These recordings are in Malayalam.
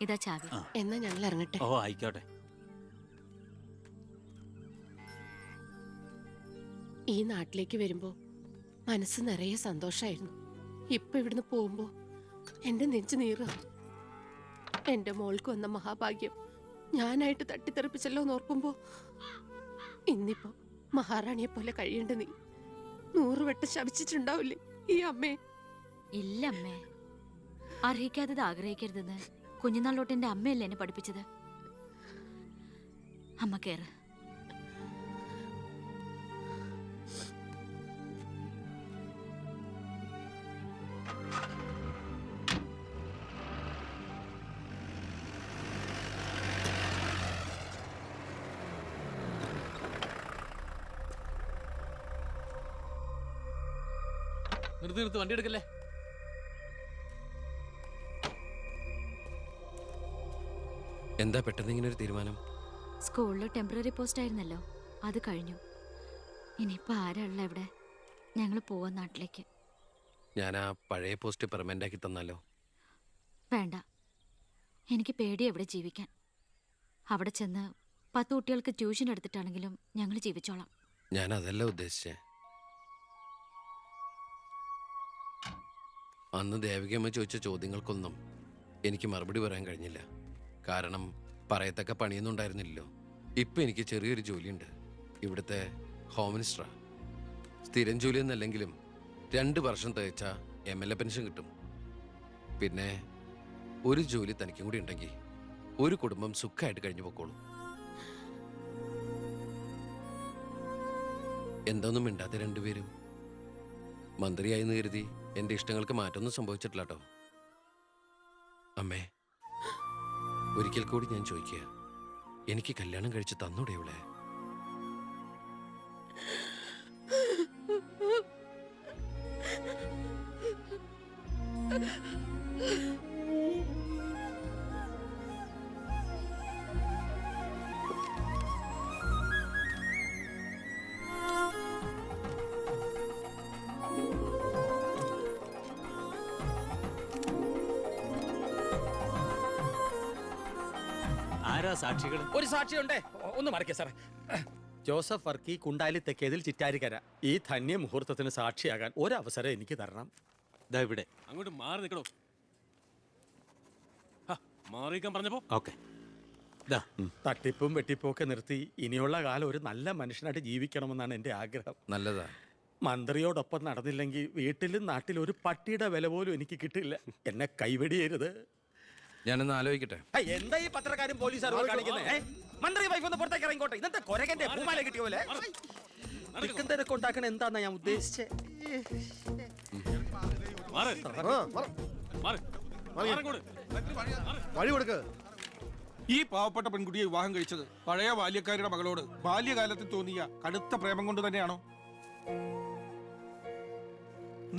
ഇതാ ചാവി. എന്നാ ഞങ്ങൾ ഇറങ്ങട്ടെ. ഓ ആയിക്കോട്ടെ. ഈ നാട്ടിലേക്ക് വരുമ്പോ മനസ്സ് നിറയെ സന്തോഷായിരുന്നു. ഇപ്പൊ ഇവിടുന്ന് പോകുമ്പോ എന്റെ നെഞ്ചു നീറുക. എന്റെ മോൾക്ക് വന്ന മഹാഭാഗ്യം ഞാനായിട്ട് തട്ടിത്തെറിപ്പിച്ചല്ലോ എന്നോർക്കുമ്പോ ഇന്നിപ്പോ മഹാറാണിയെ പോലെ കഴിയേണ്ട നീ 100 വട്ടം ശപിച്ചിട്ടുണ്ടാവില്ലേ ഈ അമ്മയെ? ഇല്ല അമ്മേ, അർഹിക്കാത്തത് ആഗ്രഹിക്കരുതെന്ന് കുഞ്ഞുനാളോട്ട് എന്റെ അമ്മയല്ലേ എന്നെ പഠിപ്പിച്ചത്. അമ്മ കേറ്. നിർത്തി വണ്ടി എടുക്കല്ലേ. എന്താ പെട്ടെന്ന് ഇങ്ങനെ ഒരു തീരുമാനം? സ്കൂളിൽ ടെമ്പററി പോസ്റ്റ് ആയിരുന്നല്ലോ, അത് കഴിഞ്ഞു. ഇനിയിപ്പോ ആരാള്ള ഇവിടെ? ഞങ്ങൾ പോവാൻ നാട്ടിലേക്ക്. ഞാൻ ആ പഴയ പോസ്റ്റ് പെർമനന്റ് ആക്കി തന്നാലോ? വേണ്ട, എനിക്ക് പേടി എവിടെ ജീവിക്കാൻ. അവിടെ ചെന്ന് 10 കുട്ടികൾക്ക് ട്യൂഷൻ എടുത്തിട്ടാണെങ്കിലും ഞങ്ങൾ ജീവിച്ചോളാം. ഞാൻ അതല്ല ഉദ്ദേശിച്ചേ. അന്ന് ദേവികമ്മ ചോദിച്ച ചോദ്യങ്ങൾക്കൊന്നും എനിക്ക് മറുപടി പറയാൻ കഴിഞ്ഞില്ല. കാരണം പറയത്തക്ക പണിയൊന്നും ഉണ്ടായിരുന്നില്ലല്ലോ. ഇപ്പം എനിക്ക് ചെറിയൊരു ജോലിയുണ്ട്, ഇവിടുത്തെ ഹോം മിനിസ്റ്ററാ. സ്ഥിരം ജോലിയൊന്നല്ലെങ്കിലും 2 വർഷം തികച്ച MLA പെൻഷൻ കിട്ടും. പിന്നെ ഒരു ജോലി തനിക്കും കൂടി ഉണ്ടെങ്കിൽ ഒരു കുടുംബം സുഖമായിട്ട് കഴിഞ്ഞു പോക്കോളും. എന്തൊന്നും മിണ്ടാത്ത രണ്ടുപേരും. മന്ത്രിയായെന്ന് കരുതി എൻ്റെ ഇഷ്ടങ്ങൾക്ക് മാറ്റമൊന്നും സംഭവിച്ചിട്ടില്ല കേട്ടോ. അമ്മേ, ഒരിക്കൽ കൂടി ഞാൻ ചോദിക്കുക, എനിക്ക് കല്യാണം കഴിച്ച് തന്നൂടെ ഇവളെ? ആരാ സാക്ഷികൾ? ഒരു സാക്ഷിയുണ്ടേ, ഒന്ന് മറക്കേ സാറേ. ജോസഫ് വർക്കി, കുണ്ടാലി തെക്കേതിൽ, ചിറ്റാരിക്കര. ഈ ധന്യ മുഹൂർത്തത്തിന് സാക്ഷിയാകാൻ ഒരവസരം എനിക്ക് തരണം. ദാ ഇവിടെ. അങ്ങോട്ട് മാറി നിൽക്കണോ? മാറിയിക്കാൻ പറഞ്ഞപ്പോ ഓക്കെ. തട്ടിപ്പും വെട്ടിപ്പും ഒക്കെ നിർത്തി ഇനിയുള്ള കാലം ഒരു നല്ല മനുഷ്യനായിട്ട് ജീവിക്കണമെന്നാണ് എൻ്റെ ആഗ്രഹം. നല്ലതാ. മന്ത്രിയോടൊപ്പം നടന്നില്ലെങ്കിൽ വീട്ടിലും നാട്ടിലും ഒരു പട്ടിയുടെ വില പോലും എനിക്ക് കിട്ടില്ല. എന്നെ കൈവെടിയരുത്. ഞാനൊന്ന് ആലോചിക്കട്ടെ. എന്താ ഈ പത്രക്കാരും പോലീസുകാരും കാണിക്കുന്നത്? മന്ത്രി വൈഫ് ഒന്ന് പുറത്തേക്ക് ഇറങ്ങിക്കോട്ടെ. ഇന്നത്തെ കൊരകന്റെ പൂമാല കിട്ടിയ പോലെ തിരക്ക് ഉണ്ടാക്കണ എന്താന്നാ ഞാൻ ഉദ്ദേശിച്ചേ. ഈ പാവപ്പെട്ട പെൺകുട്ടിയെ വിവാഹം കഴിച്ചത് പഴയ ബാല്യക്കാരിയുടെ മകളോട് ബാല്യകാലത്തിൽ തോന്നിയ കടുത്ത പ്രേമം കൊണ്ട് തന്നെയാണോ?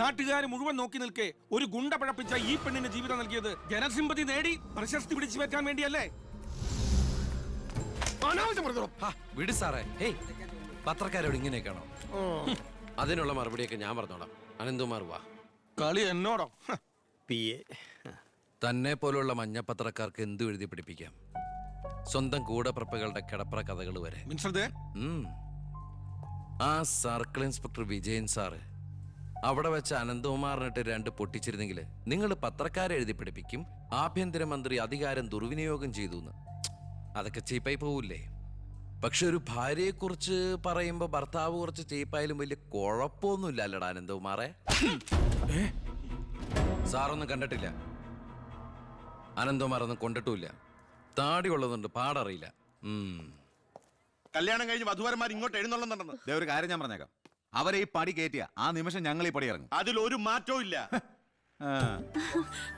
നാട്ടുകാർ മുഴുവൻ നോക്കി നിൽക്കെ ഒരു ഗുണ്ട പഴപ്പിച്ച ഈ പെണ്ണിന് ജീവിതം നൽകിയത് ജനസിമ്പതി നേടി പ്രശസ്തി പിടിച്ചു വെക്കാൻ വേണ്ടിയല്ലേ? വിട് സാറേ. ഹേയ്, പത്രക്കാരോട് ഇങ്ങനെയൊക്കെയാണോ? അതിനുള്ള മറുപടിയൊക്കെ ഞാൻ പറഞ്ഞോളാം. അനന്തുമാർ വാ. കളി എന്നോടോ? തന്നെ പോലുള്ള മഞ്ഞപ്പത്രക്കാർക്ക് എന്തു എഴുതി പിടിപ്പിക്കാം. സ്വന്തം കൂടപ്പിറപ്പുകളുടെ കിടപ്പറ കഥകൾ വരെ. ആ സർക്കിൾ ഇൻസ്പെക്ടർ വിജയൻ സാറ് അവിടെ വെച്ച് അനന്തകുമാറിനിട്ട് 2 പൊട്ടിച്ചിരുന്നെങ്കിൽ നിങ്ങൾ പത്രക്കാരെ എഴുതി പിടിപ്പിക്കും ആഭ്യന്തരമന്ത്രി അധികാരം ദുർവിനിയോഗം ചെയ്തു എന്ന്. അതൊക്കെ ചീപ്പായി പോവില്ലേ? പക്ഷെ ഒരു ഭാര്യയെക്കുറിച്ച് പറയുമ്പോൾ ഭർത്താവ് കുറച്ച് ചീപ്പായാലും വലിയ കുഴപ്പമൊന്നുമില്ല അല്ലടാ അനന്തകുമാറെ. സാറൊന്നും കണ്ടിട്ടില്ല, അനന്തകുമാറൊന്നും കൊണ്ടിട്ടുമില്ല. താടി ഉള്ളതുകൊണ്ട് പാടറിയില്ല. കല്യാണം കഴിഞ്ഞ് വധുവരന്മാർ ഇങ്ങോട്ട് എഴുന്നള്ളുന്നുണ്ടെന്ന്. ഒരു കാര്യം ഞാൻ പറഞ്ഞേക്കാം, അവരെ ഈ പടി കയറ്റിയ ആ നിമിഷം ഞങ്ങൾ ഈ പടി ഇറങ്ങും. അതിലൊരു മാറ്റവും ഇല്ല.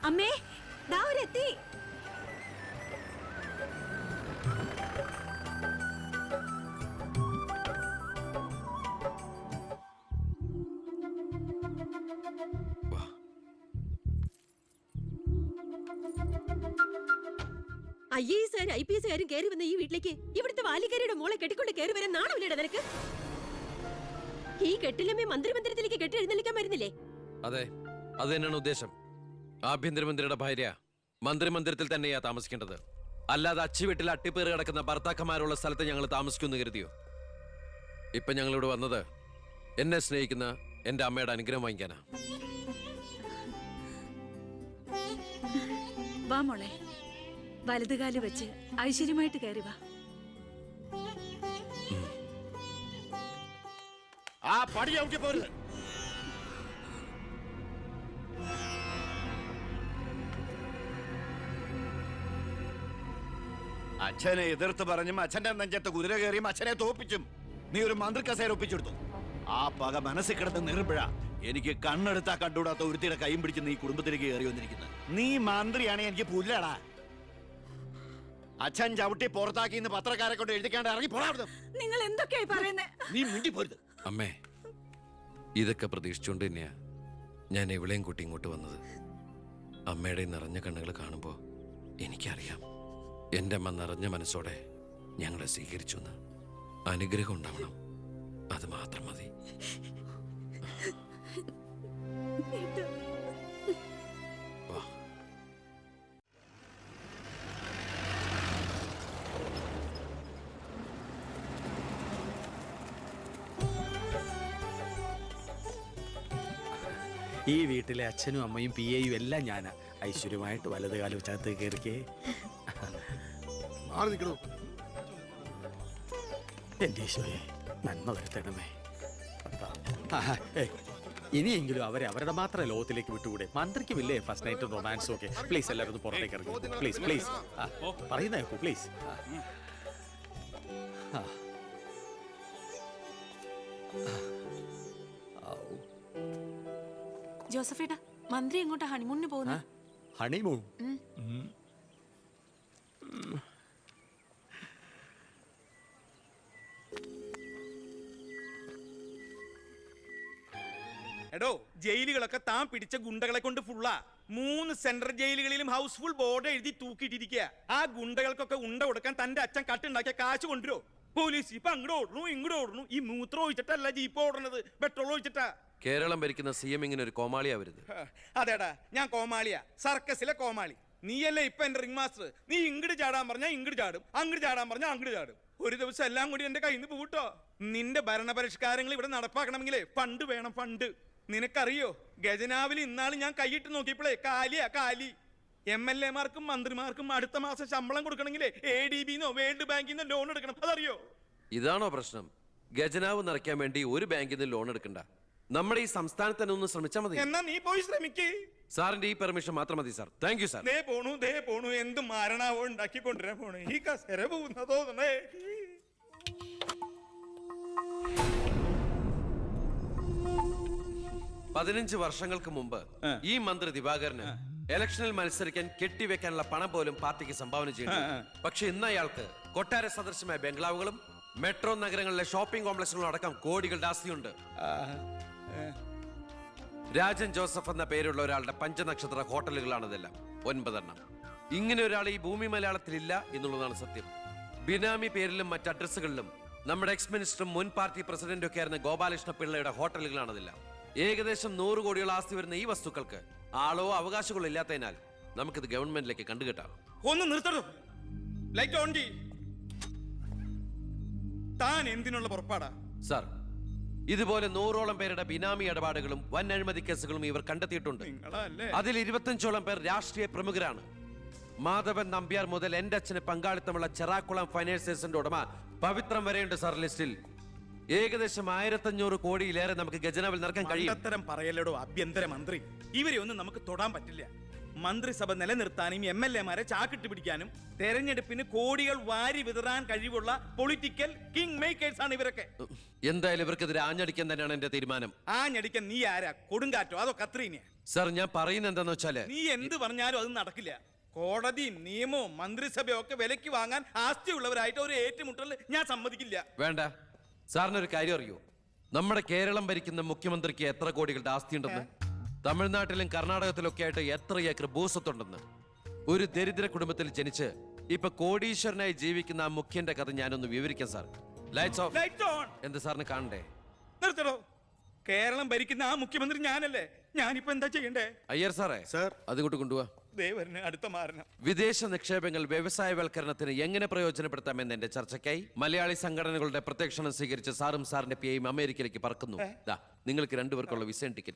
അമ്മേ, ദാ അവരെത്തി. IAS IPS കയറി വന്ന ഈ വീട്ടിലേക്ക് ഇവിടുത്തെ വാലിക്കാരിയുടെ മോളെ കെട്ടിക്കൊണ്ട് കയറി വരാൻ നാണമില്ലേടാ നിനക്ക്? ഈ കെട്ടിലമ്മേ മന്ത്രിമന്ദിരത്തിലേക്ക് കെട്ടി എഴുന്നള്ളിക്കാൻ വരുന്നില്ലേ? അതെ, അത് തന്നെയാണ് ഉദ്ദേശം. ആഭ്യന്തരമന്ത്രിയുടെ ഭാര്യ മന്ത്രിമന്ദിരത്തിൽ തന്നെയാ താമസിക്കേണ്ടത്. അല്ലാതെ അച്ചുവീട്ടിൽ അട്ടിപ്പേറ് കിടക്കുന്ന ഭർത്താക്കന്മാരുള്ള സ്ഥലത്ത് ഞങ്ങൾ താമസിക്കുമെന്ന് കരുതിയോ? ഇപ്പൊ ഞങ്ങളിവിടെ വന്നത് എന്നെ സ്നേഹിക്കുന്ന എന്റെ അമ്മയുടെ അനുഗ്രഹം വാങ്ങിക്കാനാ. വാ മോളെ, വലതുകാല് വെച്ച് ഐശ്വര്യമായിട്ട് കയറി വാ. ആ പടി ചവിട്ടി പോരുത്. അച്ഛനെ എതിർത്ത് പറഞ്ഞും അച്ഛന്റെ നെഞ്ചത്ത് കുതിര കയറിയും അച്ഛനെ തോപ്പിച്ചും നീ ഒരു മന്ത്രി കസേര ഒപ്പിച്ചെടുത്തു. ആ പക മനസ്സിൽ കിടന്ന് നീറുമ്പോഴാ എനിക്ക് കണ്ണെടുത്താ കണ്ടുകൂടാത്ത ഒരുത്തിയുടെ കൈയും പിടിച്ച് നീ കുടുംബത്തിലേക്ക് കയറി വന്നിരിക്കുന്നത്. നീ മന്ത്രിയാണ്, എനിക്ക് പുല്ലാടാ. അച്ഛൻ ചവിട്ടി പുറത്താക്കിന്ന് പത്രക്കാരെ കൊണ്ട് എഴുതിക്കാണ്ട് ഇറങ്ങി പോരാടുന്നു. നിങ്ങൾ എന്തൊക്കെയായി പറയുന്നേ? നീ മിണ്ടി പോരുത്. അമ്മേ, ഇതൊക്കെ പ്രതീക്ഷിച്ചുകൊണ്ട് തന്നെയാ ഞാൻ എവിടെയും കൂട്ടി ഇങ്ങോട്ട് വന്നത്. അമ്മയുടെ നിറഞ്ഞ കണ്ണുകൾ കാണുമ്പോൾ എനിക്കറിയാം എൻ്റെ അമ്മ നിറഞ്ഞ മനസ്സോടെ ഞങ്ങളെ സ്വീകരിച്ചു എന്ന്. അനുഗ്രഹം ഉണ്ടാവണം, അത് മാത്രം മതി. വാ. ഈ വീട്ടിലെ അച്ഛനും അമ്മയും പി എയും എല്ലാം ഞാനാ. ഐശ്വര്യമായിട്ട് വലത് കാലം വെച്ചകത്ത് കയറിക്കേ. മാറി നിൽക്കണോ? എന്റെ ഈശോയെ, നന്മ വരുത്തണമേ. ഇനിയെങ്കിലും അവരെ അവരുടെ മാത്രം ലോകത്തിലേക്ക് വിട്ടുകൂടെ? മന്ത്രിക്കുമില്ലേ ഫസ്റ്റ് നൈറ്റും റൊമാൻസും ഒക്കെ? പ്ലീസ് എല്ലാവരും ഒന്ന് പുറത്തേക്ക് ഇറങ്ങി പ്ലീസ് പ്ലീസ്. പറയുന്ന കേൾക്കൂ പ്ലീസ്. ജോസഫേട്ടാ, മന്ത്രി എങ്ങോട്ടാ ഹണിമൂണിന് പോകുന്നത്? ഹണിമൂൺ? എടോ, ജയിലുകളൊക്കെ താൻ പിടിച്ച ഗുണ്ടകളെ കൊണ്ട് ഫുള്ളാ. 3 സെൻട്രൽ ജയിലുകളിലും ഹൗസ്ഫുൾ ബോർഡ് എഴുതി തൂക്കിയിട്ടിരിക്കുക. ആ ഗുണ്ടകൾക്കൊക്കെ ഉണ്ട കൊടുക്കാൻ തന്റെ അച്ഛൻ കട്ടുണ്ടാക്കിയ കാശ് കൊണ്ടുവരോ? പോലീസ് ഇപ്പൊ അങ്ങോട്ട് ഓടുന്നു ഇങ്ങോട്ട് ഓടുന്നു. ഈ മൂത്രം ഒഴിച്ചിട്ടല്ല ജീപ്പ് ഓടുന്നത്, പെട്രോൾ ഒഴിച്ചിട്ടാ. കേരളം ഭരിക്കുന്ന CM ഇങ്ങനെ ഒരു കോമാളിയാ വരുത്. അതേടാ, ഞാൻ കോമാളിയാ, സർക്കസിലെ കോമാളി. നീയല്ലേ ഇപ്പൊ എന്റെ റിംഗ് മാസ്റ്റർ. നീ ഇങ്ങോട്ട് ചാടാൻ പറഞ്ഞാ ഇങ്ങോട്ട് ചാടും, അങ്ങോട്ട് ചാടാൻ പറഞ്ഞാ അങ്ങോട്ട് ചാടും. ഒരു ദിവസം എല്ലാം കൂടി എന്റെ കയ്യിൽ നിന്ന് പോട്ടോ. നിന്റെ ഭരണപരിഷ്കാരങ്ങൾ ഇവിടെ നടപ്പാക്കണമെങ്കിലേ ഫണ്ട് വേണം, ഫണ്ട്. നിനക്കറിയോ, ഖജനാവിൽ ഇന്നാള് ഞാൻ കൈയിട്ട് നോക്കിയപ്പോഴേ കാലി. MLA മാർക്കും മന്ത്രിമാർക്കും അടുത്ത മാസം ശമ്പളം കൊടുക്കണമെങ്കിലേ ADB-ന്നോ വേൾഡ് ബാങ്കിന്നോ ലോൺ എടുക്കണം. അതറിയോ? ഇതാണോ പ്രശ്നം? ഖജനാവ് നിറയ്ക്കാൻ വേണ്ടി ഒരു ബാങ്കിൽ നിന്ന് ലോൺ എടുക്കണ്ട. നമ്മുടെ ഈ സംസ്ഥാനത്ത് തന്നെ ഒന്ന് ശ്രമിച്ചാൽ മതി. എന്നാ നീ പോയി ശ്രമിക്കേ. സാറിന്റെ ഈ പെർമിഷൻ മാത്രം മതി സാർ. Thank you sir. ദേ പോണു എന്ത് മാരണാവോ ഉണ്ടാക്കി കൊണ്ടുവരാൻ പോണേ. ഈ കസേര പോകുന്ന തോന്നണേ. 15 വർഷങ്ങൾക്ക് മുമ്പ് ഈ മന്ത്രി ദിവാകരന് ഇലക്ഷനിൽ മത്സരിക്കാൻ കെട്ടിവെക്കാനുള്ള പണം പോലും പാർട്ടിക്ക് സംഭാവന ചെയ്യുന്നു. പക്ഷെ ഇന്ന് അയാൾക്ക് കൊട്ടാര സദൃശമായ ബംഗ്ലാവുകളും മെട്രോ നഗരങ്ങളിലെ ഷോപ്പിംഗ് കോംപ്ലക്സുകളും അടക്കം കോടികളുടെ ആസ്തിയുണ്ട്. രാജൻ ജോസഫ് എന്ന പേരുള്ള ഒരാളുടെ പഞ്ചനക്ഷത്ര ഹോട്ടലുകളാണിതെല്ലാം, 9 എണ്ണം. ഇങ്ങനെ ഒരാൾ ഈ ഭൂമി മലയാളത്തിലില്ല എന്നുള്ളതാണ് സത്യം. ബിനാമി പേരിലും മറ്റ് അഡ്രസ്സുകളിലും നമ്മുടെ എക്സ് മിനിസ്റ്ററും മുൻ പാർട്ടി പ്രസിഡന്റും ഒക്കെ ആയിരുന്ന ഗോപാലകൃഷ്ണ പിള്ളയുടെ ഹോട്ടലുകളാണിതെല്ലാം. ഏകദേശം 100 കോടിയോളം ആസ്തി വരുന്ന ഈ വസ്തുക്കൾക്ക് ആളോ അവകാശങ്ങളോ ഇല്ലാത്തതിനാൽ നമുക്കിത് ഗവൺമെന്റിലേക്ക് കണ്ടുകെട്ടാം. ഒന്ന് നിർത്തണം. ലൈറ്റ് ഓൺ ചെയ്യ്. താൻ എന്തിനുള്ള പുറപ്പാടാ? സാർ, ഇതുപോലെ 100ഓളം പേരുടെ ബിനാമി ഇടപാടുകളും വൻ അഴിമതി കേസുകളും ഇവർ കണ്ടെത്തിയിട്ടുണ്ട്. അതിൽ 25ഓളം പേർ രാഷ്ട്രീയ പ്രമുഖരാണ്. മാധവൻ നമ്പ്യാർ മുതൽ എന്റെ അച്ഛന് പങ്കാളിത്തമുള്ള ചെറാക്കുളം ഫൈനാൻസേഴ്സിന്റെ ഉടമ പവിത്രം വരെയുണ്ട് സാർ ലിസ്റ്റിൽ. ഏകദേശം 1500 കോടിയിലേറെ നമുക്ക് ഖജനാവിൽ നിറക്കാൻ കഴിയും. അത്തരം പറയലടോ ആഭ്യന്തര മന്ത്രി. ഇവരെ ഒന്നും നമുക്ക് തൊടാൻ പറ്റില്ല. മന്ത്രിസഭ നിലനിർത്താനും MLA മാരെ ചാക്കിട്ട് പിടിക്കാനും തെരഞ്ഞെടുപ്പിന് കോടികൾ വാരി വിതറാൻ കഴിവുള്ള പൊളിറ്റിക്കൽ കിങ് മേക്കേഴ്സ് ആണ് ഇവരൊക്കെ. എന്തായാലും ഇവർക്കെതിരെ ആഞ്ഞടിക്കാൻ തന്നെയാണ് എന്റെ തീരുമാനം. ആഞ്ഞടിക്കാൻ നീ ആരാ? കൊടുങ്കാറ്റോ അതോ കത്രീനയാ? സാർ, ഞാൻ പറയുന്നത് എന്താന്ന് വെച്ചാല്, നീ എന്ത് പറഞ്ഞാലും അത് നടക്കില്ല. കോടതിയും നിയമവും മന്ത്രിസഭയും ഒക്കെ വിലക്ക് വാങ്ങാൻ ആസ്തിയുള്ളവരായിട്ട് ഒരു ഏറ്റുമുട്ടൽ ഞാൻ സമ്മതിക്കില്ല. വേണ്ട. സാറിനൊരു കാര്യം അറിയോ? നമ്മുടെ കേരളം ഭരിക്കുന്ന മുഖ്യമന്ത്രിക്ക് എത്ര കോടികളുടെ ആസ്തിയുണ്ടെന്ന്? തമിഴ്നാട്ടിലും കർണാടകത്തിലും ഒക്കെ ആയിട്ട് എത്ര ഏക്കർ ഭൂസ്വത്തുണ്ടെന്ന്? ഒരു ദരിദ്ര കുടുംബത്തിൽ ജനിച്ച് ഇപ്പൊ കോടീശ്വരനായി ജീവിക്കുന്ന ആ മുഖ്യന്റെ കഥ ഞാനൊന്ന് വിവരിക്കാം sir. Lights of. Light on. എന്ത് സാറിന് കാണണ്ടേ? നിർത്തടോ. കേരളം ഭരിക്കുന്ന ആ മുഖ്യമന്ത്രി ഞാനല്ലേ. ഞാനിപ്പോ എന്താ ചെയ്യണ്ടേ? അയ്യർ സാറേ, സാർ, അതുകൊണ്ട് കൊണ്ടുപോവാ. ദേവരന് അടുത്ത മാരണം. വിദേശ നിക്ഷേപങ്ങൾ വ്യവസായവൽക്കരണത്തിന് എങ്ങനെ പ്രയോജനപ്പെടുത്താമെന്ന് എന്റെ ചർച്ചയ്ക്കായി മലയാളി സംഘടനകളുടെ പ്രത്യക്ഷണം സ്വീകരിച്ച സാറും സാറിന്റെ പിയും അമേരിക്കയിലേക്ക് പറക്കുന്നു. നിങ്ങൾക്ക് രണ്ടുപേർക്കുള്ള വിസയും ടിക്കറ്റ്.